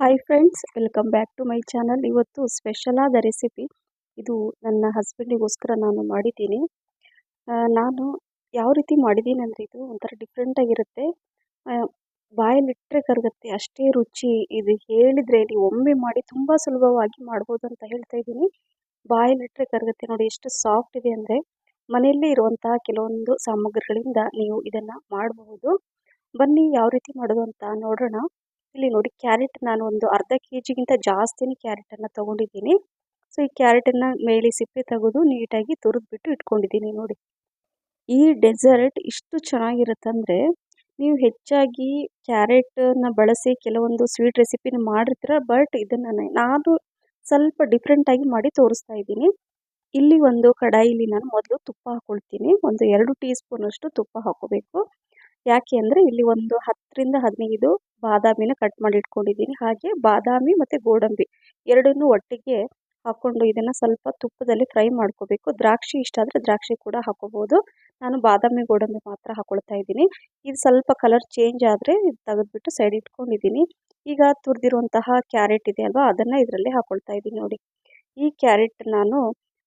Hi friends, welcome back to my channel. ಇವತ್ತು special ಆದ recipe ಇದು ನನ್ನ ಹಸ್ಬೆಂಡಿಗೋಸ್ಕರ ನಾನು ಮಾಡಿದ್ದೀನಿ. ನಾನು ಯಾವ ರೀತಿ ಮಾಡಿದ್ದೀನಿ ಅಂದರೆ ಇದು ಒಂಥರ ಡಿಫ್ರೆಂಟಾಗಿರುತ್ತೆ. ಬಾಯಲ್ಲಿಟ್ಟರೆ ಕರಗುತ್ತೆ ಅಷ್ಟೇ ರುಚಿ. ಇದು ಹೇಳಿದರೆ ನೀವು ಒಮ್ಮೆ ಮಾಡಿ ತುಂಬ ಸುಲಭವಾಗಿ ಮಾಡ್ಬೋದು ಅಂತ ಹೇಳ್ತಾ ಇದ್ದೀನಿ. ಬಾಯಲ್ಲಿಟ್ಟರೆ ಕರಗುತ್ತೆ ನೋಡಿ, ಎಷ್ಟು ಸಾಫ್ಟ್ ಇದೆ ಅಂದರೆ ಮನೆಯಲ್ಲೇ ಇರುವಂತಹ ಕೆಲವೊಂದು ಸಾಮಗ್ರಿಗಳಿಂದ ನೀವು ಇದನ್ನು ಮಾಡಬಹುದು. ಬನ್ನಿ ಯಾವ ರೀತಿ ಮಾಡೋದು ಅಂತ ನೋಡೋಣ. ಇಲ್ಲಿ ನೋಡಿ, ಕ್ಯಾರೆಟ್ ನಾನು ಒಂದು ಅರ್ಧ ಕೆಜಿಗಿಂತ ಜಾಸ್ತಿನೇ ಕ್ಯಾರೆಟನ್ನು ತೊಗೊಂಡಿದ್ದೀನಿ. ಸೊ ಈ ಕ್ಯಾರೆಟನ್ನು ಮೇಲೆ ಸಿಪ್ಪೆ ತೆಗೆದು ನೀಟಾಗಿ ತುರಿದ್ಬಿಟ್ಟು ಇಟ್ಕೊಂಡಿದ್ದೀನಿ ನೋಡಿ. ಈ ಡೆಸರ್ಟ್ ಇಷ್ಟು ಚೆನ್ನಾಗಿರುತ್ತಂದರೆ ನೀವು ಹೆಚ್ಚಾಗಿ ಕ್ಯಾರೆಟನ್ನು ಬಳಸಿ ಕೆಲವೊಂದು ಸ್ವೀಟ್ ರೆಸಿಪಿನ ಮಾಡಿರ್ತೀರ, ಬಟ್ ಇದನ್ನು ನಾನು ಸ್ವಲ್ಪ ಡಿಫ್ರೆಂಟಾಗಿ ಮಾಡಿ ತೋರಿಸ್ತಾ ಇದ್ದೀನಿ. ಇಲ್ಲಿ ಒಂದು ಕಡಾಯಿಲಿ ನಾನು ಮೊದಲು ತುಪ್ಪ ಹಾಕ್ಕೊಳ್ತೀನಿ. ಒಂದು 2 ಟೀ ಸ್ಪೂನಷ್ಟು ತುಪ್ಪ ಹಾಕೋಬೇಕು. ಯಾಕೆ ಅಂದರೆ ಇಲ್ಲಿ ಒಂದು 10ರಿಂದ 15 ಬಾದಾಮಿನ ಕಟ್ ಮಾಡಿ ಇಟ್ಕೊಂಡಿದ್ದೀನಿ. ಹಾಗೆ ಬಾದಾಮಿ ಮತ್ತು ಗೋಡಂಬಿ ಎರಡನ್ನೂ ಒಟ್ಟಿಗೆ ಹಾಕ್ಕೊಂಡು ಇದನ್ನು ಸ್ವಲ್ಪ ತುಪ್ಪದಲ್ಲಿ ಫ್ರೈ ಮಾಡ್ಕೋಬೇಕು. ದ್ರಾಕ್ಷಿ ಇಷ್ಟ ಆದರೆ ದ್ರಾಕ್ಷಿ ಕೂಡ ಹಾಕೋಬೋದು. ನಾನು ಬಾದಾಮಿ ಗೋಡಂಬಿ ಮಾತ್ರ ಹಾಕ್ಕೊಳ್ತಾ ಇದ್ದೀನಿ. ಇದು ಸ್ವಲ್ಪ ಕಲರ್ ಚೇಂಜ್ ಆದರೆ ತೆಗೆದುಬಿಟ್ಟು ಸೈಡ್ ಇಟ್ಕೊಂಡಿದ್ದೀನಿ. ಈಗ ತುರಿದಿರುವಂತಹ ಕ್ಯಾರೆಟ್ ಇದೆ ಅಲ್ವಾ, ಅದನ್ನು ಇದರಲ್ಲಿ ಹಾಕ್ಕೊಳ್ತಾ ಇದ್ದೀನಿ ನೋಡಿ. ಈ ಕ್ಯಾರೆಟ್ ನಾನು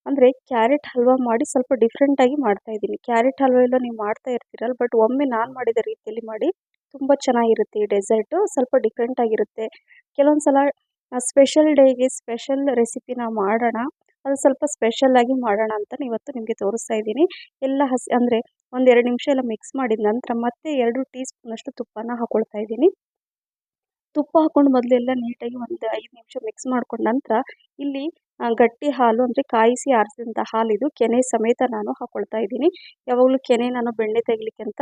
ಅಂದರೆ ಕ್ಯಾರೆಟ್ ಹಲ್ವಾ ಮಾಡಿ ಸ್ವಲ್ಪ ಡಿಫ್ರೆಂಟಾಗಿ ಮಾಡ್ತಾ ಇದ್ದೀನಿ. ಕ್ಯಾರೆಟ್ ಹಲ್ವಾ ಎಲ್ಲ ನೀವು ಮಾಡ್ತಾ ಇರ್ತೀರಲ್ಲ, ಬಟ್ ಒಮ್ಮೆ ನಾನು ಮಾಡಿದ ರೀತಿಯಲ್ಲಿ ಮಾಡಿ, ತುಂಬ ಚೆನ್ನಾಗಿರುತ್ತೆ ಈ ಡೆಸರ್ಟು. ಸ್ವಲ್ಪ ಡಿಫ್ರೆಂಟಾಗಿರುತ್ತೆ. ಕೆಲವೊಂದು ಸಲ ಸ್ಪೆಷಲ್ ಡೇಗೆ ಸ್ಪೆಷಲ್ ರೆಸಿಪಿನ ಮಾಡೋಣ, ಅದು ಸ್ವಲ್ಪ ಸ್ಪೆಷಲ್ಲಾಗಿ ಮಾಡೋಣ ಅಂತ ಇವತ್ತು ನಿಮಗೆ ತೋರಿಸ್ತಾ ಇದ್ದೀನಿ. ಎಲ್ಲ ಅಂದರೆ ಒಂದು 2 ನಿಮಿಷ ಎಲ್ಲ ಮಿಕ್ಸ್ ಮಾಡಿದ ನಂತರ ಮತ್ತೆ 2 ಟೀ ಸ್ಪೂನಷ್ಟು ತುಪ್ಪನ ಹಾಕ್ಕೊಳ್ತಾ ಇದ್ದೀನಿ. ತುಪ್ಪ ಹಾಕ್ಕೊಂಡು ಮೊದಲೆಲ್ಲ ನೀಟಾಗಿ ಒಂದು 5 ನಿಮಿಷ ಮಿಕ್ಸ್ ಮಾಡ್ಕೊಂಡ ನಂತರ ಇಲ್ಲಿ ಗಟ್ಟಿ ಹಾಲು ಅಂದರೆ ಕಾಯಿಸಿ ಆರಿಸಿದಂಥ ಹಾಲಿದು ಕೆನೆ ಸಮೇತ ನಾನು ಹಾಕ್ಕೊಳ್ತಾ ಇದ್ದೀನಿ. ಯಾವಾಗಲೂ ಕೆನೆ ನಾನು ಬೆಣ್ಣೆ ತೆಗಿಲಿಕ್ಕೆ ಅಂತ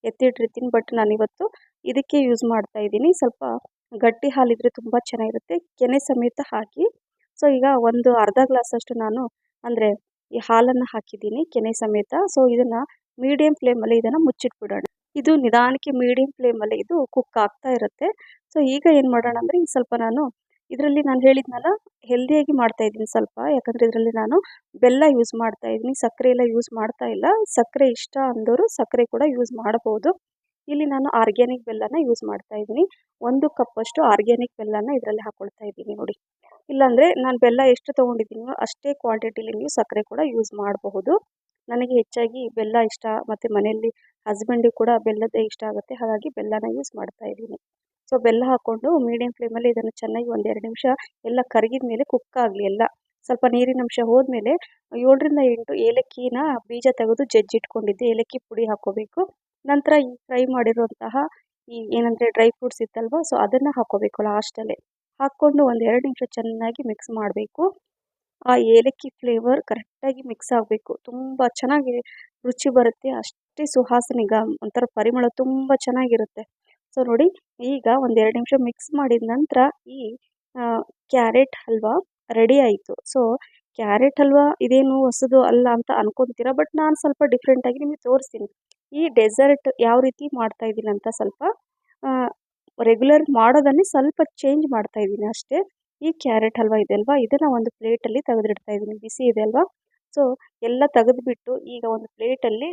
ಎತ್ತಿಟ್ಟಿರ್ತೀನಿ, ಬಟ್ ನಾನಿವತ್ತು ಇದಕ್ಕೆ ಯೂಸ್ ಮಾಡ್ತಾ ಇದ್ದೀನಿ. ಸ್ವಲ್ಪ ಗಟ್ಟಿ ಹಾಲಿದ್ರೆ ತುಂಬ ಚೆನ್ನಾಗಿರುತ್ತೆ, ಕೆನೆ ಸಮೇತ ಹಾಕಿ. ಸೊ ಈಗ ಒಂದು ಅರ್ಧ ಗ್ಲಾಸಷ್ಟು ನಾನು ಅಂದರೆ ಈ ಹಾಲನ್ನು ಹಾಕಿದ್ದೀನಿ ಕೆನೆ ಸಮೇತ. ಸೊ ಇದನ್ನು ಮೀಡಿಯಮ್ ಫ್ಲೇಮಲ್ಲಿ ಇದನ್ನು ಮುಚ್ಚಿಟ್ಬಿಡೋಣ. ಇದು ನಿಧಾನಕ್ಕೆ ಮೀಡಿಯಮ್ ಫ್ಲೇಮಲ್ಲಿ ಇದು ಕುಕ್ ಆಗ್ತಾ ಇರುತ್ತೆ. ಸೊ ಈಗ ಏನು ಮಾಡೋಣ ಅಂದರೆ ಈ ಸ್ವಲ್ಪ ನಾನು ಇದರಲ್ಲಿ ನಾನು ಹೇಳಿದ್ನಲ್ಲ, ಹೆಲ್ದಿಯಾಗಿ ಮಾಡ್ತಾ ಇದ್ದೀನಿ ಸ್ವಲ್ಪ. ಯಾಕಂದರೆ ಇದರಲ್ಲಿ ನಾನು ಬೆಲ್ಲ ಯೂಸ್ ಮಾಡ್ತಾ ಇದ್ದೀನಿ, ಸಕ್ಕರೆ ಎಲ್ಲ ಯೂಸ್ ಮಾಡ್ತಾ ಇಲ್ಲ. ಸಕ್ಕರೆ ಇಷ್ಟ ಅಂದವರು ಸಕ್ಕರೆ ಕೂಡ ಯೂಸ್ ಮಾಡಬಹುದು. ಇಲ್ಲಿ ನಾನು ಆರ್ಗ್ಯಾನಿಕ್ ಬೆಲ್ಲನ ಯೂಸ್ ಮಾಡ್ತಾ ಇದ್ದೀನಿ. 1 ಕಪ್ಪಷ್ಟು ಆರ್ಗ್ಯಾನಿಕ್ ಬೆಲ್ಲನ ಇದರಲ್ಲಿ ಹಾಕ್ಕೊಳ್ತಾ ಇದ್ದೀನಿ ನೋಡಿ. ಇಲ್ಲಾಂದರೆ ನಾನು ಬೆಲ್ಲ ಎಷ್ಟು ತೊಗೊಂಡಿದ್ದೀನೋ ಅಷ್ಟೇ ಕ್ವಾಂಟಿಟಿಲಿ ನೀವು ಸಕ್ಕರೆ ಕೂಡ ಯೂಸ್ ಮಾಡಬಹುದು. ನನಗೆ ಹೆಚ್ಚಾಗಿ ಬೆಲ್ಲ ಇಷ್ಟ, ಮತ್ತು ಮನೆಯಲ್ಲಿ ಹಸ್ಬೆಂಡಿಗೆ ಕೂಡ ಬೆಲ್ಲದೇ ಇಷ್ಟ ಆಗುತ್ತೆ, ಹಾಗಾಗಿ ಬೆಲ್ಲನ ಯೂಸ್ ಮಾಡ್ತಾ ಇದ್ದೀನಿ. ಸೊ ಬೆಲ್ಲ ಹಾಕ್ಕೊಂಡು ಮೀಡಿಯಮ್ ಫ್ಲೇಮಲ್ಲಿ ಇದನ್ನು ಚೆನ್ನಾಗಿ ಒಂದು 2 ನಿಮಿಷ ಎಲ್ಲ ಕರಗಿದ ಮೇಲೆ ಕುಕ್ ಆಗಲಿ. ಎಲ್ಲ ಸ್ವಲ್ಪ ನೀರಿನಂಶ ಹೋದ್ಮೇಲೆ 7ರಿಂದ 8 ಏಲಕ್ಕಿನ ಬೀಜ ತೆಗೆದು ಜಜ್ಜಿಟ್ಕೊಂಡಿದ್ದೆ, ಏಲಕ್ಕಿ ಪುಡಿ ಹಾಕ್ಕೋಬೇಕು. ನಂತರ ಈ ಫ್ರೈ ಮಾಡಿರುವಂತಹ ಈ ಏನಂದರೆ ಡ್ರೈ ಫ್ರೂಟ್ಸ್ ಇತ್ತಲ್ವ, ಸೊ ಅದನ್ನು ಹಾಕ್ಕೋಬೇಕು ಲಾಸ್ಟಲ್ಲಿ. ಹಾಕ್ಕೊಂಡು ಒಂದು 2 ನಿಮಿಷ ಚೆನ್ನಾಗಿ ಮಿಕ್ಸ್ ಮಾಡಬೇಕು. ಆ ಏಲಕ್ಕಿ ಫ್ಲೇವರ್ ಕರೆಕ್ಟಾಗಿ ಮಿಕ್ಸ್ ಆಗಬೇಕು. ತುಂಬ ಚೆನ್ನಾಗಿ ರುಚಿ ಬರುತ್ತೆ, ಅಷ್ಟೇ ಸುವಾಸನೆ, ಒಂಥರ ಪರಿಮಳ ತುಂಬ ಚೆನ್ನಾಗಿರುತ್ತೆ. ಸೊ ನೋಡಿ, ಈಗ ಒಂದು 2 ನಿಮಿಷ ಮಿಕ್ಸ್ ಮಾಡಿದ ನಂತರ ಈ ಕ್ಯಾರೆಟ್ ಹಲ್ವಾ ರೆಡಿ ಆಯಿತು. ಸೊ ಕ್ಯಾರೆಟ್ ಹಲ್ವಾ ಇದೇನು ಹೊಸದು ಅಲ್ಲ ಅಂತ ಅನ್ಕೊತೀರಾ, ಬಟ್ ನಾನು ಸ್ವಲ್ಪ ಡಿಫ್ರೆಂಟಾಗಿ ನಿಮಗೆ ತೋರಿಸ್ತೀನಿ. ಈ ಡೆಸರ್ಟ್ ಯಾವ ರೀತಿ ಮಾಡ್ತಾ ಇದ್ದೀನಿ ಅಂತ ಸ್ವಲ್ಪ ರೆಗ್ಯುಲರ್ ಮಾಡೋದನ್ನೇ ಸ್ವಲ್ಪ ಚೇಂಜ್ ಮಾಡ್ತಾ ಇದ್ದೀನಿ ಅಷ್ಟೇ. ಈ ಕ್ಯಾರೆಟ್ ಹಲ್ವಾ ಇದೆ ಅಲ್ವಾ, ಇದನ್ನು ಒಂದು ಪ್ಲೇಟಲ್ಲಿ ತೆಗೆದಿಡ್ತಾ ಇದ್ದೀನಿ. ಬಿಸಿ ಇದೆ ಅಲ್ವಾ, ಸೊ ಎಲ್ಲ ತೆಗೆದುಬಿಟ್ಟು ಈಗ ಒಂದು ಪ್ಲೇಟಲ್ಲಿ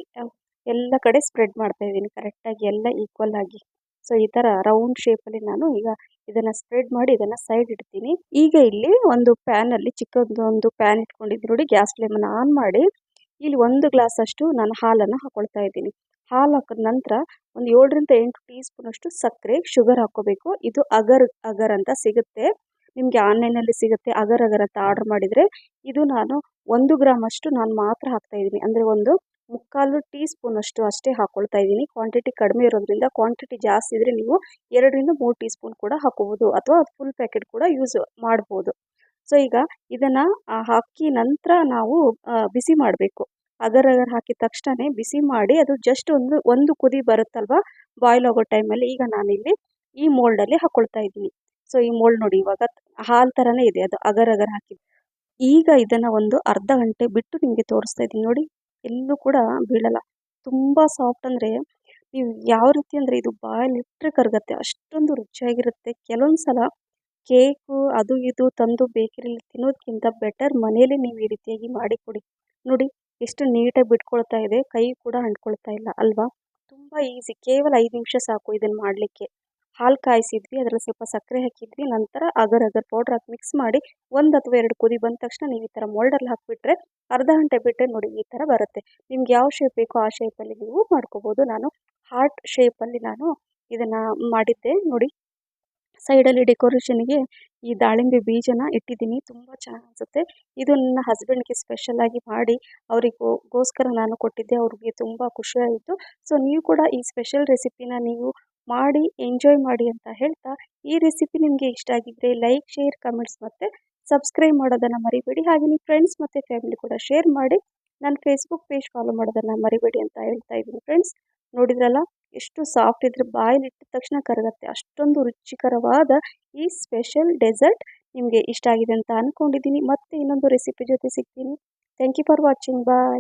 ಎಲ್ಲ ಕಡೆ ಸ್ಪ್ರೆಡ್ ಮಾಡ್ತಾ ಇದ್ದೀನಿ ಕರೆಕ್ಟಾಗಿ, ಎಲ್ಲ ಈಕ್ವಲ್ ಆಗಿ. ಸೊ ಈ ಥರ ರೌಂಡ್ ಶೇಪಲ್ಲಿ ನಾನು ಈಗ ಇದನ್ನು ಸ್ಪ್ರೆಡ್ ಮಾಡಿ ಇದನ್ನು ಸೈಡ್ ಇಡ್ತೀನಿ. ಈಗ ಇಲ್ಲಿ ಒಂದು ಪ್ಯಾನಲ್ಲಿ ಚಿಕ್ಕದೊಂದು ಪ್ಯಾನ್ ಇಟ್ಕೊಂಡಿದ್ದೀನಿ ನೋಡಿ. ಗ್ಯಾಸ್ ಫ್ಲೇಮನ್ನು ಆನ್ ಮಾಡಿ ಇಲ್ಲಿ 1 ಗ್ಲಾಸಷ್ಟು ನಾನು ಹಾಲನ್ನು ಹಾಕ್ಕೊಳ್ತಾ ಇದ್ದೀನಿ. ಹಾಲು ಹಾಕಿದ ನಂತರ ಒಂದು 7ರಿಂದ 8 ಟೀ ಸ್ಪೂನಷ್ಟು ಸಕ್ಕರೆ, ಶುಗರ್ ಹಾಕ್ಕೋಬೇಕು. ಇದು ಅಗರ್ ಅಂತ ಸಿಗುತ್ತೆ, ನಿಮಗೆ ಆನ್ಲೈನಲ್ಲಿ ಸಿಗುತ್ತೆ. ಅಗರ್ ಅಂತ ಆರ್ಡ್ರ್ ಮಾಡಿದರೆ ಇದು ನಾನು 1 ಗ್ರಾಮಷ್ಟು ನಾನು ಮಾತ್ರ ಹಾಕ್ತಾಯಿದ್ದೀನಿ. ಅಂದರೆ ಒಂದು 3/4 ಟೀ ಸ್ಪೂನಷ್ಟು ಅಷ್ಟೇ ಹಾಕ್ಕೊಳ್ತಾ ಇದ್ದೀನಿ. ಕ್ವಾಂಟಿಟಿ ಕಡಿಮೆ ಇರೋದ್ರಿಂದ, ಕ್ವಾಂಟಿಟಿ ಜಾಸ್ತಿ ಇದ್ದರೆ ನೀವು 2ರಿಂದ 3 ಟೀ ಸ್ಪೂನ್ ಕೂಡ ಹಾಕ್ಕೋಬೋದು, ಅಥವಾ ಫುಲ್ ಪ್ಯಾಕೆಟ್ ಕೂಡ ಯೂಸ್ ಮಾಡ್ಬೋದು. ಸೊ ಈಗ ಇದನ್ನು ಹಾಕಿ ನಂತರ ನಾವು ಬಿಸಿ ಮಾಡಬೇಕು. ಅಗರ್ ಹಾಕಿದ ತಕ್ಷಣ ಬಿಸಿ ಮಾಡಿ ಅದು ಜಸ್ಟ್ ಒಂದು ಕುದಿ ಬರುತ್ತಲ್ವ ಬಾಯ್ಲ್ ಆಗೋ ಟೈಮಲ್ಲಿ, ಈಗ ನಾನಿಲ್ಲಿ ಈ ಮೋಲ್ಡಲ್ಲಿ ಹಾಕ್ಕೊಳ್ತಾ ಇದ್ದೀನಿ. ಸೊ ಈ ಮೋಲ್ಡ್ ನೋಡಿ, ಇವಾಗ ಹಾಲು ಥರನೇ ಇದೆ, ಅದು ಅಗರ್ ಹಾಕಿದ್ದು. ಈಗ ಇದನ್ನು ಒಂದು ಅರ್ಧ ಗಂಟೆ ಬಿಟ್ಟು ನಿಮಗೆ ತೋರಿಸ್ತಾ ಇದ್ದೀನಿ ನೋಡಿ. ಎಲ್ಲೂ ಕೂಡ ಬೀಳಲ್ಲ, ತುಂಬ ಸಾಫ್ಟ್. ಅಂದರೆ ನೀವು ಯಾವ ರೀತಿ ಅಂದರೆ ಇದು ಬಾಯಲ್ಲಿಟ್ಟರೆ ಕರಗುತ್ತೆ, ಅಷ್ಟೊಂದು ರುಚಿಯಾಗಿರುತ್ತೆ. ಕೆಲವೊಂದು ಸಲ ಕೇಕು ಅದು ಇದು ತಂದು ಬೇಕರಿಯಲ್ಲಿ ತಿನ್ನೋದಕ್ಕಿಂತ ಬೆಟರ್ ಮನೆಯಲ್ಲೇ ನೀವು ಈ ರೀತಿಯಾಗಿ ಮಾಡಿಕೊಡಿ ನೋಡಿ. ಎಷ್ಟು ನೀಟಾಗಿ ಬಿಟ್ಕೊಳ್ತಾ ಇದೆ, ಕೈ ಕೂಡ ಅಂಟ್ಕೊಳ್ತಾ ಇಲ್ಲ ಅಲ್ವಾ. ತುಂಬ ಈಸಿ, ಕೇವಲ 5 ನಿಮಿಷ ಸಾಕು ಇದನ್ನು ಮಾಡಲಿಕ್ಕೆ. ಹಾಲು ಕಾಯಿಸಿದ್ವಿ, ಅದರಲ್ಲಿ ಸ್ವಲ್ಪ ಸಕ್ಕರೆ ಹಾಕಿದ್ವಿ, ನಂತರ ಅಗರ್ ಅಗರ್ ಪೌಡ್ರ್ ಹಾಕಿ ಮಿಕ್ಸ್ ಮಾಡಿ 1 ಅಥವಾ 2 ಕುದಿ ಬಂದ ತಕ್ಷಣ ನೀವು ಈ ಥರ ಮೋಲ್ಡಲ್ಲಿ ಹಾಕಿಬಿಟ್ರೆ ಅರ್ಧ ಗಂಟೆ ಬಿಟ್ಟರೆ ನೋಡಿ ಈ ಥರ ಬರುತ್ತೆ. ನಿಮ್ಗೆ ಯಾವ ಶೇಪ್ ಬೇಕೋ ಆ ಶೇಪಲ್ಲಿ ನೀವು ಮಾಡ್ಕೋಬೋದು. ನಾನು ಹಾರ್ಟ್ ಶೇಪಲ್ಲಿ ನಾನು ಇದನ್ನು ಮಾಡಿದ್ದೆ ನೋಡಿ. ಸೈಡಲ್ಲಿ ಡೆಕೋರೇಷನ್ಗೆ ಈ ದಾಳಿಂಬೆ ಬೀಜನ ಇಟ್ಟಿದ್ದೀನಿ, ತುಂಬ ಚೆನ್ನಾಗಿ ಅನಿಸುತ್ತೆ. ಇದು ನನ್ನ ಹಸ್ಬೆಂಡ್ಗೆ ಸ್ಪೆಷಲಾಗಿ ಮಾಡಿ ಅವರಿಗೋಸ್ಕರ ನಾನು ಕೊಟ್ಟಿದ್ದೆ, ಅವ್ರಿಗೆ ತುಂಬ ಖುಷಿಯಾಯಿತು. ಸೊ ನೀವು ಕೂಡ ಈ ಸ್ಪೆಷಲ್ ರೆಸಿಪಿನ ನೀವು ಮಾಡಿ ಎಂಜಾಯ್ ಮಾಡಿ ಅಂತ ಹೇಳ್ತಾ, ಈ ರೆಸಿಪಿ ನಿಮಗೆ ಇಷ್ಟ ಆಗಿದ್ದರೆ ಲೈಕ್, ಶೇರ್, ಕಮೆಂಟ್ಸ್ ಮತ್ತು ಸಬ್ಸ್ಕ್ರೈಬ್ ಮಾಡೋದನ್ನು ಮರಿಬೇಡಿ. ಹಾಗೆ ನಿಮ್ಮ ಫ್ರೆಂಡ್ಸ್ ಮತ್ತು ಫ್ಯಾಮಿಲಿ ಕೂಡ ಶೇರ್ ಮಾಡಿ. ನನ್ನ ಫೇಸ್ಬುಕ್ ಪೇಜ್ ಫಾಲೋ ಮಾಡೋದನ್ನು ಮರಿಬೇಡಿ ಅಂತ ಹೇಳ್ತಾ ಇದ್ದೀನಿ ಫ್ರೆಂಡ್ಸ್. ನೋಡಿದ್ರಲ್ಲ ಎಷ್ಟು ಸಾಫ್ಟ್ ಇದ್ರೆ ಬಾಯಲ್ಲಿಟ್ಟ ತಕ್ಷಣ ಕರಗತ್ತೆ, ಅಷ್ಟೊಂದು ರುಚಿಕರವಾದ ಈ ಸ್ಪೆಷಲ್ ಡೆಸರ್ಟ್ ನಿಮಗೆ ಇಷ್ಟ ಆಗಿದೆ ಅಂತ ಅಂದ್ಕೊಂಡಿದ್ದೀನಿ. ಮತ್ತೆ ಇನ್ನೊಂದು ರೆಸಿಪಿ ಜೊತೆ ಸಿಗ್ತೀನಿ. Thank you for watching. Bye.